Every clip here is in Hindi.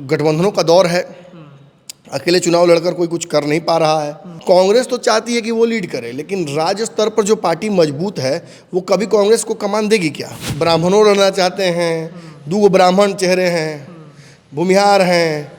गठबंधनों का दौर है, अकेले चुनाव लड़कर कोई कुछ कर नहीं पा रहा है। कांग्रेस तो चाहती है कि वो लीड करे, लेकिन राज्य स्तर पर जो पार्टी मजबूत है वो कभी कांग्रेस को कमान देगी क्या? ब्राह्मणों लड़ना चाहते हैं, 2 ब्राह्मण चेहरे हैं, भूमिहार हैं,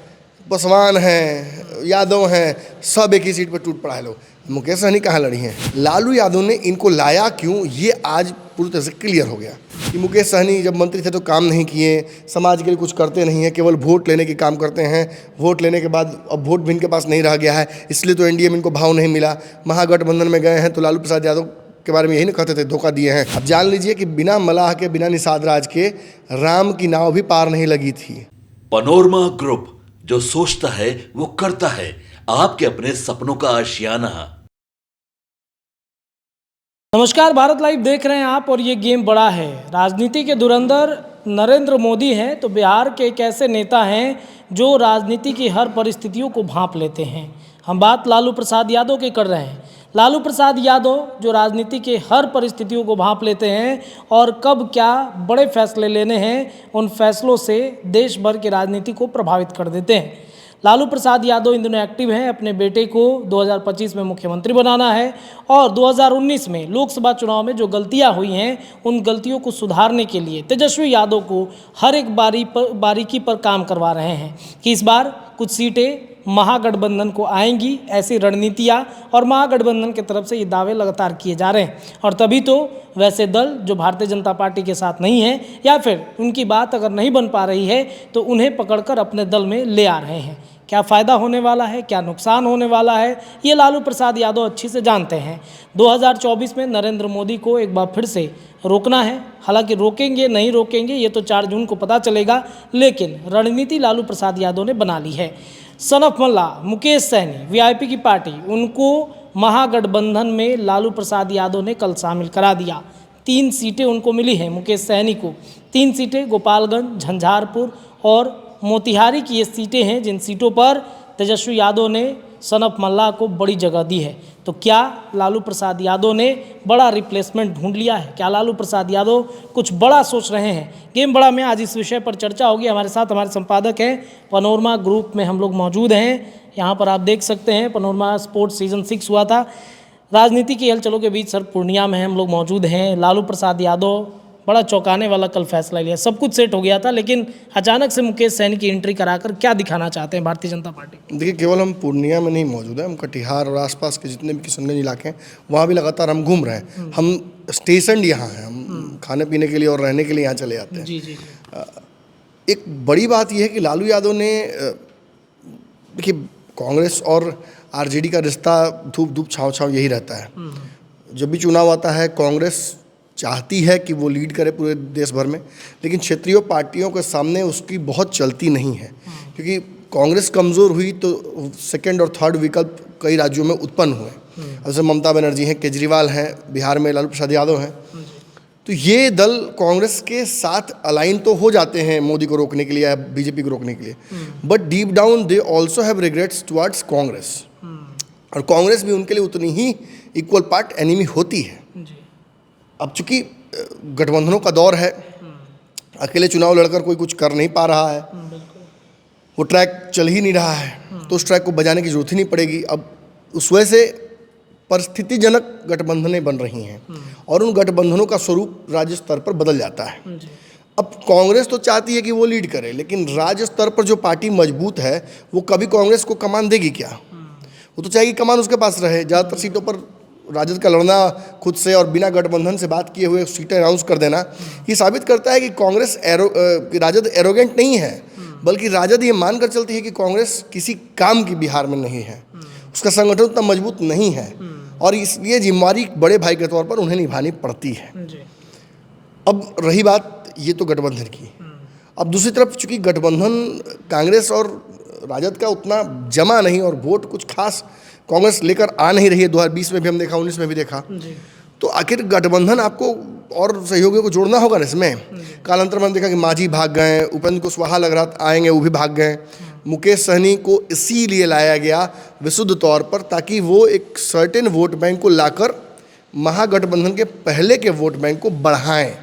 पासवान हैं, यादव हैं, सब एक ही सीट पर टूट पड़ा है। लोग मुकेश सहनी कहाँ लड़ी हैं? लालू यादव ने इनको लाया क्यों, ये आज पूरी तरह से क्लियर हो गया कि मुकेश सहनी जब मंत्री थे तो काम नहीं किए, समाज के लिए कुछ करते नहीं हैं, केवल वोट लेने के काम करते हैं। वोट लेने के बाद अब वोट भी इनके पास नहीं रह गया है, इसलिए तो एनडीए में इनको भाव नहीं मिला। महागठबंधन में गए हैं तो लालू प्रसाद यादव के बारे में यही ना कहते थे, धोखा दिए हैं। अब जान लीजिए कि बिना मलाह के, बिना निषाद राज के राम की नाव भी पार नहीं लगी थी। पनोरमा ग्रुप, जो सोचता है वो करता है, आपके अपने सपनों का आशियाना। नमस्कार, भारत लाइव देख रहे हैं आप और ये गेम बड़ा है। राजनीति के धुरंधर नरेंद्र मोदी हैं तो बिहार के एक ऐसे नेता हैं जो राजनीति की हर परिस्थितियों को भांप लेते हैं। हम बात लालू प्रसाद यादव की कर रहे हैं। लालू प्रसाद यादव जो राजनीति के हर परिस्थितियों को भांप लेते हैं और कब क्या बड़े फैसले लेने हैं, उन फैसलों से देश भर की राजनीति को प्रभावित कर देते हैं। लालू प्रसाद यादव इन दिनों एक्टिव हैं, अपने बेटे को 2025 में मुख्यमंत्री बनाना है और 2019 में लोकसभा चुनाव में जो गलतियां हुई हैं उन गलतियों को सुधारने के लिए तेजस्वी यादव को हर एक बारीकी पर काम करवा रहे हैं कि इस बार कुछ सीटें महागठबंधन को आएंगी, ऐसी रणनीतियाँ और महागठबंधन की तरफ से ये दावे लगातार किए जा रहे हैं। और तभी तो वैसे दल जो भारतीय जनता पार्टी के साथ नहीं है या फिर उनकी बात अगर नहीं बन पा रही है तो उन्हें पकड़कर अपने दल में ले आ रहे हैं। क्या फ़ायदा होने वाला है, क्या नुकसान होने वाला है, ये लालू प्रसाद यादव अच्छी से जानते हैं। 2024 में नरेंद्र मोदी को एक बार फिर से रोकना है। हालांकि रोकेंगे नहीं रोकेंगे ये तो 4 जून को पता चलेगा, लेकिन रणनीति लालू प्रसाद यादव ने बना ली है। Son of Mallah Mukesh Sahni, VIP की पार्टी, उनको महागठबंधन में लालू प्रसाद यादव ने कल शामिल करा दिया। 3 सीटें उनको मिली हैं मुकेश सहनी को। 3 सीटें गोपालगंज, झंझारपुर और मोतिहारी की ये सीटें हैं जिन सीटों पर तेजस्वी यादव ने सन ऑफ मल्ला को बड़ी जगह दी है। तो क्या लालू प्रसाद यादव ने बड़ा रिप्लेसमेंट ढूंढ लिया है? क्या लालू प्रसाद यादव कुछ बड़ा सोच रहे हैं? गेम बड़ा में आज इस विषय पर चर्चा होगी। हमारे साथ हमारे संपादक हैं, पनोरमा ग्रुप में हम लोग मौजूद हैं। यहाँ पर आप देख सकते हैं पनोरमा स्पोर्ट्स सीजन 6 हुआ था। राजनीति की हलचलों के बीच सर पूर्णिया में हम लोग मौजूद हैं। लालू प्रसाद यादव बड़ा चौंकाने वाला कल फैसला लिया। सब कुछ सेट हो गया था, लेकिन अचानक से मुकेश सहनी की एंट्री कराकर क्या दिखाना चाहते हैं भारतीय जनता पार्टी? देखिए, केवल हम पूर्णिया में नहीं मौजूद हैं, हम कटिहार और आसपास के जितने भी किशनगंज इलाके हैं वहाँ भी लगातार हम घूम रहे हैं। हम स्टेशन यहाँ हैं, हम खाने पीने के लिए और रहने के लिए यहाँ चले जाते हैं। जी जी। एक बड़ी बात यह है कि लालू यादव ने, देखिए, कांग्रेस और आरजेडी का रिश्ता धूप धूप छाँव छाँव यही रहता है। जब भी चुनाव आता है कांग्रेस चाहती है कि वो लीड करे पूरे देश भर में, लेकिन क्षेत्रीय पार्टियों के सामने उसकी बहुत चलती नहीं है, क्योंकि कांग्रेस कमज़ोर हुई तो 2nd और 3rd विकल्प कई राज्यों में उत्पन्न हुए। जैसे ममता बनर्जी हैं, केजरीवाल हैं, बिहार में लालू प्रसाद यादव हैं। तो ये दल कांग्रेस के साथ अलाइन तो हो जाते हैं मोदी को रोकने के लिए या बीजेपी को रोकने के लिए, but deep down they also have regrets towards Congress, और कांग्रेस भी उनके लिए उतनी ही इक्वल पार्ट एनिमी होती है। अब चूंकि गठबंधनों का दौर है, अकेले चुनाव लड़कर कोई कुछ कर नहीं पा रहा है, वो ट्रैक चल ही नहीं रहा है, तो उस ट्रैक को बजाने की जरूरत ही नहीं पड़ेगी। अब उस वजह से परिस्थितिजनक गठबंधनें बन रही हैं और उन गठबंधनों का स्वरूप राज्य स्तर पर बदल जाता है। अब कांग्रेस तो चाहती है कि वो लीड करे, लेकिन राज्य स्तर पर जो पार्टी मजबूत है वो कभी कांग्रेस को कमान देगी क्या? वो तो चाहेगी कमान उसके पास रहे। ज़्यादातर सीटों पर राजद का लड़ना खुद से और बिना गठबंधन से बात किए हुए सीटें अनाउंस कर देना, ये साबित करता है कि राजद एरोगेंट नहीं है, बल्कि राजद ये मानकर चलती है कि कांग्रेस किसी काम की बिहार में नहीं है, उसका संगठन उतना मजबूत नहीं है और इसलिए जिम्मेवारी बड़े भाई के तौर पर उन्हें निभानी पड़ती है। अब रही बात ये तो गठबंधन की। अब दूसरी तरफ चूंकि गठबंधन कांग्रेस और राजद का उतना जमा नहीं और वोट कुछ खास कांग्रेस लेकर आ नहीं रही है, 2020 में भी हम देखा, 19 में भी देखा, तो आखिर गठबंधन आपको और सहयोगियों को जोड़ना होगा ना इसमें। कालांतर में हम देखा कि मांझी भाग गए, उपेंद्र कुशवाहा लग रहा आएंगे, वो भी भाग गए। मुकेश सहनी को इसीलिए लाया गया विशुद्ध तौर पर ताकि वो एक सर्टेन वोट बैंक को लाकर महागठबंधन के पहले के वोट बैंक को बढ़ाएं।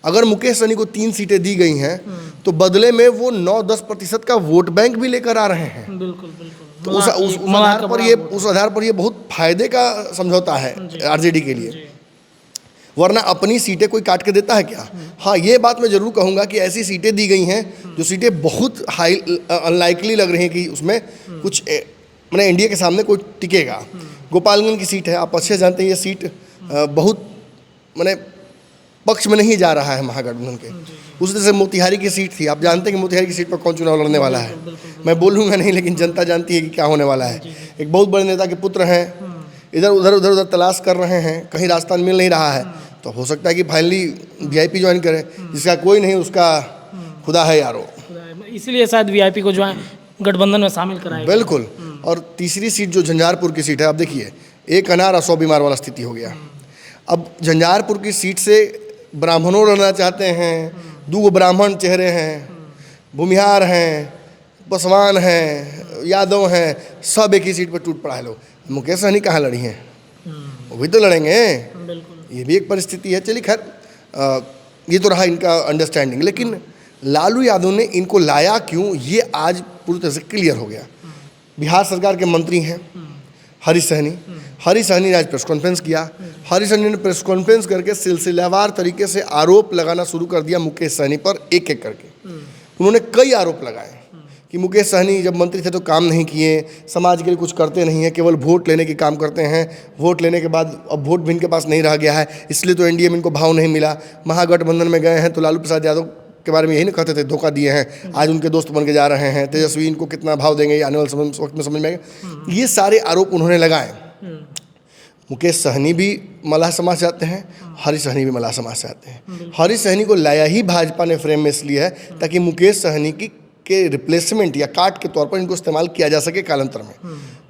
अगर मुकेश सहनी को 3 सीटें दी गई हैं तो बदले में वो 9-10% का वोट बैंक भी लेकर आ रहे हैं। बिल्कुल बिल्कुल। तो उस आधार पर ये बहुत फायदे का समझौता है आरजेडी के लिए, वरना अपनी सीटें कोई काट के देता है क्या? हाँ, ये बात मैं ज़रूर कहूँगा कि ऐसी सीटें दी गई हैं जो सीटें बहुत हाई अनलाइकली लग रही हैं कि उसमें कुछ मैंने एनडीए के सामने कोई टिकेगा। गोपालगंज की सीट है, आप अच्छे जानते हैं, ये सीट बहुत मैंने पक्ष में नहीं जा रहा है महागठबंधन के। उस तरह से मोतिहारी की सीट थी, आप जानते हैं कि मोतिहारी की सीट पर कौन चुनाव लड़ने वाला है। मैं बोलूँगा नहीं, लेकिन जनता जानती है कि क्या होने वाला है। एक बहुत बड़े नेता के पुत्र हैं, इधर उधर तलाश कर रहे हैं, कहीं रास्ता मिल नहीं रहा है, तो हो सकता है कि फाइनली वीआईपी ज्वाइन करें। जिसका कोई नहीं उसका खुदा है यारो, इसीलिए शायद वीआईपी को ज्वाइन गठबंधन में शामिल कराया। बिल्कुल। और तीसरी सीट जो झंझारपुर की सीट है, अब देखिए, एक अनार और 100 बीमार वाला स्थिति हो गया। अब झंझारपुर की सीट से ब्राह्मणों लड़ना चाहते हैं, 2 ब्राह्मण चेहरे हैं, भूमिहार हैं, पासवान हैं, यादव हैं, सब एक ही सीट पर टूट पड़ा है लोग। मुकेश सहनी कहाँ लड़ी हैं? वो भी तो लड़ेंगे, ये भी एक परिस्थिति है। चलिए खैर, ये तो रहा इनका अंडरस्टैंडिंग, लेकिन लालू यादव ने इनको लाया क्यों, ये आज पूरी तरह से क्लियर हो गया। बिहार सरकार के मंत्री हैं हरीश सहनी ने आज प्रेस कॉन्फ्रेंस किया। हरीश सहनी ने प्रेस कॉन्फ्रेंस करके सिलसिलेवार तरीके से आरोप लगाना शुरू कर दिया मुकेश सहनी पर, एक एक करके। उन्होंने कई आरोप लगाए कि मुकेश सहनी जब मंत्री थे तो काम नहीं किए, समाज के लिए कुछ करते नहीं हैं, केवल वोट लेने के काम करते हैं। वोट लेने के बाद अब वोट भी इनके पास नहीं रह गया है, इसलिए तो एनडीए में इनको भाव नहीं मिला। महागठबंधन में गए हैं तो लालू प्रसाद यादव के बारे में यही नहीं कहते थे, धोखा दिए हैं, आज उनके दोस्त बन के जा रहे हैं। तेजस्वी इनको कितना भाव देंगे, ये आने वाले वक्त में समझ में आएगा। ये सारे आरोप उन्होंने लगाए। मुकेश सहनी भी मल्लाह समाज से आते हैं, हरीश सहनी भी मल्लाह समाज से आते हैं। हरीश सहनी को लाया ही भाजपा ने फ्रेम में इसलिए है ताकि मुकेश सहनी के रिप्लेसमेंट या काट के तौर पर इनको इस्तेमाल किया जा सके कालांतर में।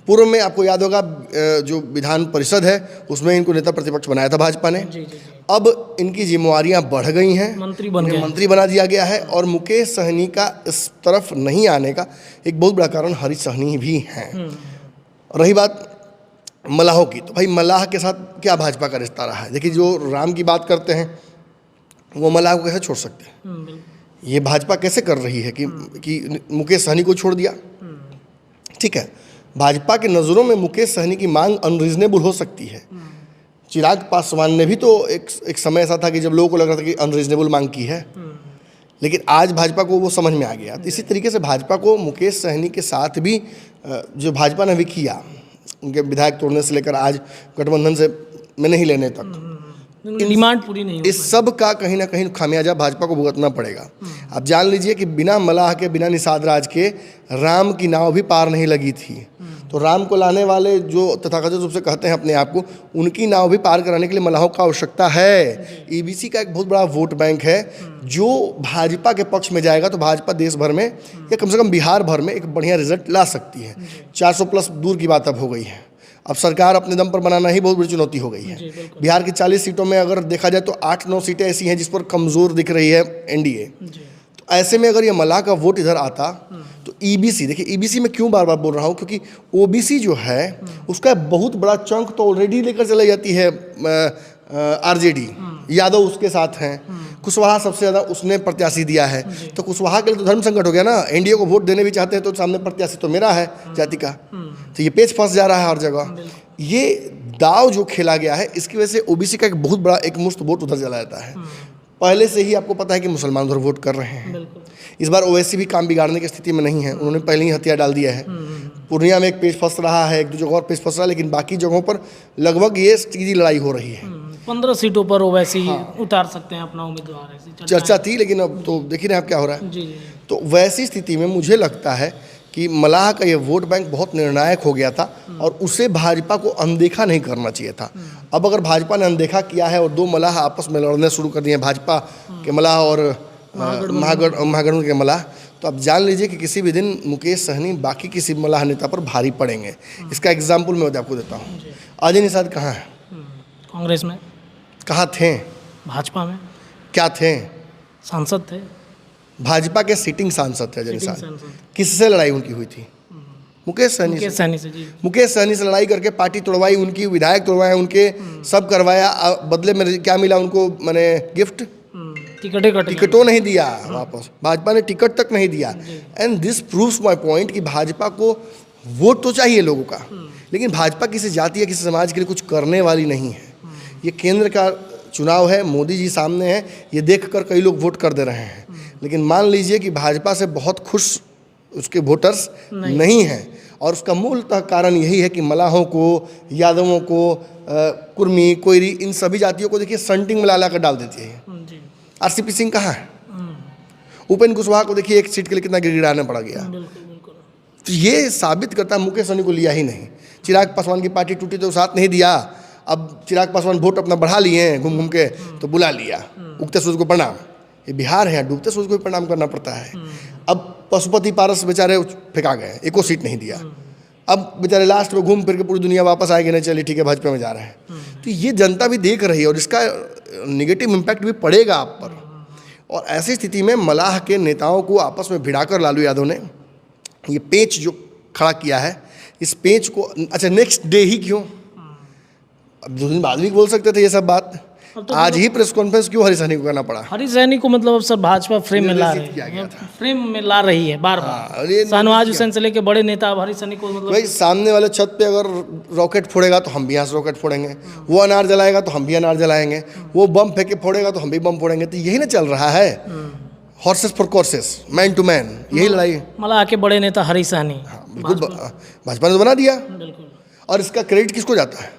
पूर्व में आपको याद होगा जो विधान परिषद है उसमें इनको नेता प्रतिपक्ष बनाया था भाजपा ने। अब इनकी जिम्मेवारियां बढ़ गई हैं, मंत्री बना दिया गया है, और मुकेश सहनी का इस तरफ नहीं आने का एक बहुत बड़ा कारण हरीश सहनी भी हैं। रही बात मल्लाहों की, तो भाई मल्लाह के साथ क्या भाजपा का रिश्ता रहा है? देखिए, जो राम की बात करते हैं वो मल्लाह को कैसे छोड़ सकते हैं? ये भाजपा कैसे कर रही है कि मुकेश सहनी को छोड़ दिया? ठीक है, भाजपा के नज़रों में मुकेश सहनी की मांग अनरीजनेबल हो सकती है। चिराग पासवान ने भी तो एक समय ऐसा था कि जब लोगों को लग रहा था कि अनरीजनेबल मांग की है, लेकिन आज भाजपा को वो समझ में आ गया। तो इसी तरीके से भाजपा को मुकेश सहनी के साथ भी जो भाजपा ने भी किया, उनके विधायक तोड़ने से लेकर आज गठबंधन से में नहीं लेने तक, डिमांड पूरी नहीं, इस सब का कहीं ना कहीं खामियाजा भाजपा को भुगतना पड़ेगा। आप जान लीजिए कि बिना मल्लाह के, बिना निषाद राज के राम की नाव भी पार नहीं लगी थी। तो राम को लाने वाले जो तथाकथित रूप से कहते हैं अपने आप को, उनकी नाव भी पार कराने के लिए मल्लाहों का आवश्यकता है। ईबीसी का एक बहुत बड़ा वोट बैंक है जो भाजपा के पक्ष में जाएगा तो भाजपा देश भर में या कम से कम बिहार भर में एक बढ़िया रिजल्ट ला सकती है। 400 प्लस दूर की बात अब हो गई है। अब सरकार अपने दम पर बनाना ही बहुत बड़ी चुनौती हो गई है। बिहार की 40 सीटों में अगर देखा जाए तो 8-9 सीटें ऐसी हैं जिस पर कमज़ोर दिख रही है एनडीए। तो ऐसे में अगर ये मल्लाह का वोट इधर आता तो ईबीसी, देखिए ईबीसी में क्यों बार बार बोल रहा हूँ, क्योंकि ओबीसी जो है उसका बहुत बड़ा चंक तो ऑलरेडी लेकर चलाई जाती है आरजेडी, यादव उसके साथ हैं, कुशवाहा सबसे ज़्यादा उसने प्रत्याशी दिया है। तो कुशवाहा के लिए तो धर्म संकट हो गया ना। एनडीए को वोट देने भी चाहते हैं तो सामने प्रत्याशी तो मेरा है जाति का, तो ये पेच फंस जा रहा है हर जगह। ये दाव जो खेला गया है इसकी वजह से ओबीसी का एक बहुत बड़ा एक मुश्त वोट उधर चला जाता है। पहले से ही आपको पता है कि मुसलमान उधर वोट कर रहे हैं। इस बार ओवैसी भी काम बिगाड़ने की स्थिति में नहीं है, उन्होंने पहले ही हथियार डाल दिया है। पूर्णिया में एक पेज फंस रहा है, 1-2 जगह और पेज फंस रहा है, लेकिन बाकी जगहों पर लगभग ये सीधी लड़ाई हो रही है। 15 सीटों पर ओवैसी उतार सकते हैं अपना उम्मीदवार, ऐसी चर्चा थी, लेकिन अब तो देख ही रहे हैं आप क्या हो रहा है। तो वैसी स्थिति में मुझे लगता है कि मल्लाह का ये वोट बैंक बहुत निर्णायक हो गया था और उसे भाजपा को अनदेखा नहीं करना चाहिए था। अब अगर भाजपा ने अनदेखा किया है और 2 मल्लाह आपस में लड़ने शुरू कर दिए हैं, भाजपा के मल्लाह और महागठबंधन के मल्लाह, तो आप जान लीजिए कि किसी भी दिन मुकेश सहनी बाकी किसी मल्लाह नेता पर भारी पड़ेंगे। इसका एग्जाम्पल मैं आपको देता हूँ। अजय निषाद कहाँ है? कांग्रेस में। कहाँ थे? भाजपा में। क्या थे? सांसद थे, भाजपा के सिटिंग सांसद थे अजय निषाद। किससे लड़ाई उनकी हुई थी? मुकेश सहनी से। मुकेश सहनी से लड़ाई करके पार्टी तोड़वाई उनकी, विधायक तोड़वाए उनके, सब करवाया। बदले में क्या मिला उनको? मैंने गिफ्ट टिकटों नहीं दिया वापस, भाजपा ने टिकट तक नहीं दिया। And this proves my point कि भाजपा को वोट तो चाहिए लोगों का, लेकिन भाजपा किसी जाति या किसी समाज के लिए कुछ करने वाली नहीं है। ये केंद्र का चुनाव है, मोदी जी सामने हैं, ये देखकर कई लोग वोट कर दे रहे हैं, लेकिन मान लीजिए कि भाजपा से बहुत खुश उसके वोटर्स नहीं हैं। और उसका मूलतः कारण यही है कि मलाहों को, यादवों को, कुर्मी, कोयरी, इन सभी जातियों को देखिए संटिंग में ला कर डाल देती है। आरसीपी सिंह कहाँ है? उपेंद्र कुशवाहा को देखिए एक सीट के लिए कितना गिड़गिड़ाना पड़ा गया। तो ये साबित करता है मुकेश सहनी को लिया ही नहीं। चिराग पासवान की पार्टी टूटी तो साथ नहीं दिया, अब चिराग पासवान वोट अपना बढ़ा लिए हैं घूम घूम के, तो बुला लिया। उगते सूरज को प्रणाम, ये बिहार है, डूबते सूरज को भी प्रणाम करना पड़ता है। अब पशुपति पारस बेचारे फेंका गए, एको सीट नहीं दिया। अब बेचारे लास्ट में घूम फिर के पूरी दुनिया वापस आएगी, नहीं चलिए ठीक है भाजपा में जा रहे हैं। तो ये जनता भी देख रही है और इसका निगेटिव इम्पैक्ट भी पड़ेगा आप पर। और ऐसी स्थिति में मलाह के नेताओं को आपस में भिड़ाकर लालू यादव ने ये पेंच जो खड़ा किया है, इस पेंच को अच्छा नेक्स्ट डे ही क्यों, अब 2 दिन बाद भी बोल सकते थे ये सब बात। तो आज ही प्रेस कॉन्फ्रेंस क्यों हरी सहनी को करना पड़ा? हरी सहनी को मतलब अब सर भाजपा फ्रेम में ला किया गया था। फ्रेम में ला रही है बार बार। शाहनवाज हुसैन से लेके बड़े नेता अब हरी सहनी को मतलब भाई सामने वाले छत पे अगर रॉकेट फोड़ेगा तो हम भी यहाँ से रॉकेट फोड़ेंगे, वो अनार जलाएगा तो हम भी अनार जलाएंगे, वो बम फेंके फोड़ेगा तो हम भी बम फोड़ेंगे। तो यही ना चल रहा है, horses for courses, man to man, यही लड़ाई। मलाह के बड़े नेता हरी सहनी, बिल्कुल भाजपा ने तो बना दिया। और इसका क्रेडिट किसको जाता है?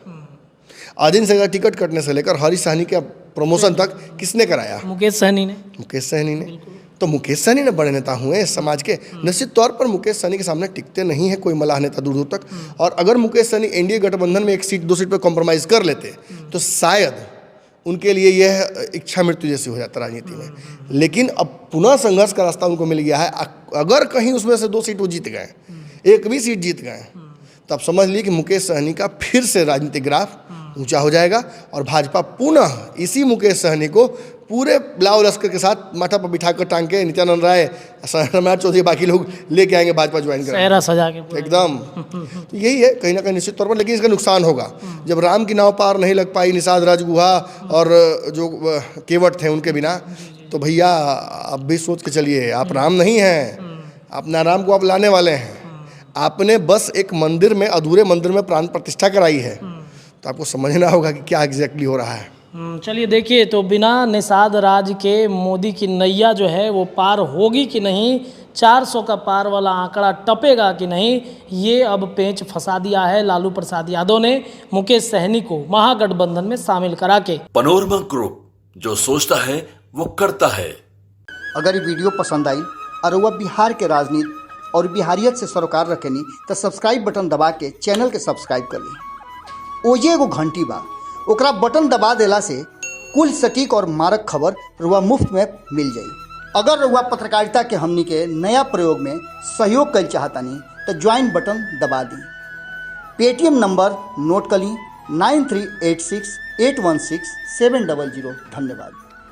आदिन से टिकट कटने से लेकर हरी सहनी के प्रमोशन तक किसने कराया? मुकेश सहनी ने। मुकेश सहनी ने। तो मुकेश सहनी ने बड़े नेता हुए इस समाज के। निश्चित तौर पर मुकेश सहनी के सामने टिकते नहीं है कोई मलाह नेता दूर दूर तक। और अगर मुकेश सहनी एनडीए गठबंधन में 1 सीट 2 सीट पर कॉम्प्रोमाइज़ कर लेते तो शायद उनके लिए यह इच्छा मृत्यु जैसी हो जाता राजनीति में। लेकिन अब पुनः संघर्ष का रास्ता उनको मिल गया है। अगर कहीं उसमें से 2 सीट वो जीत गए, 1 भी सीट जीत गए, तो आप समझ लीजिए कि मुकेश सहनी का फिर से राजनीतिक ग्राफ ऊंचा हो जाएगा और भाजपा पुनः इसी मुकेश सहनी को पूरे लाव लश्कर के साथ माथा पर बिठा कर टांग के नित्यानंद राय, सम्राट चौधरी, बाकी लोग लेके आएंगे भाजपा ज्वाइन करेंगे, सहरा सजा के एकदम। तो यही है कहीं ना कहीं निश्चित तौर पर। लेकिन इसका नुकसान होगा जब राम की नाव पार नहीं लग पाई निषाद राजगुहा और जो केवट थे उनके बिना, तो भैया आप भी सोच के चलिए, आप राम नहीं हैं, अपना राम को आप लाने वाले हैं। आपने बस एक मंदिर में, अधूरे मंदिर में प्राण प्रतिष्ठा कराई है, तो आपको समझना होगा कि क्या एग्जैक्टली हो रहा है। चलिए देखिए, तो बिना निषाद राज के मोदी की नैया जो है वो पार होगी कि नहीं, 400 का पार वाला आंकड़ा टपेगा कि नहीं, ये अब पेंच फंसा दिया है लालू प्रसाद यादव ने मुकेश सहनी को महागठबंधन में शामिल करा के। पनोरमा ग्रुप, जो सोचता है वो करता है। अगर ये वीडियो पसंद आई और वह बिहार के राजनीति और बिहारियत से सरोकार रखेनी तो सब्सक्राइब बटन दबा के चैनल के सब्सक्राइब कर ली। ओजे एगो घंटी बा, ओकरा बटन दबा देला से कुल सटीक और मारक खबर रुआ मुफ्त में मिल जाई। अगर रुआ पत्रकारिता के हमनी के नया प्रयोग में सहयोग कर चाहतानी तो ज्वाइन बटन दबा दी। पेटीएम नंबर नोट कर ली 9386816700। धन्यवाद।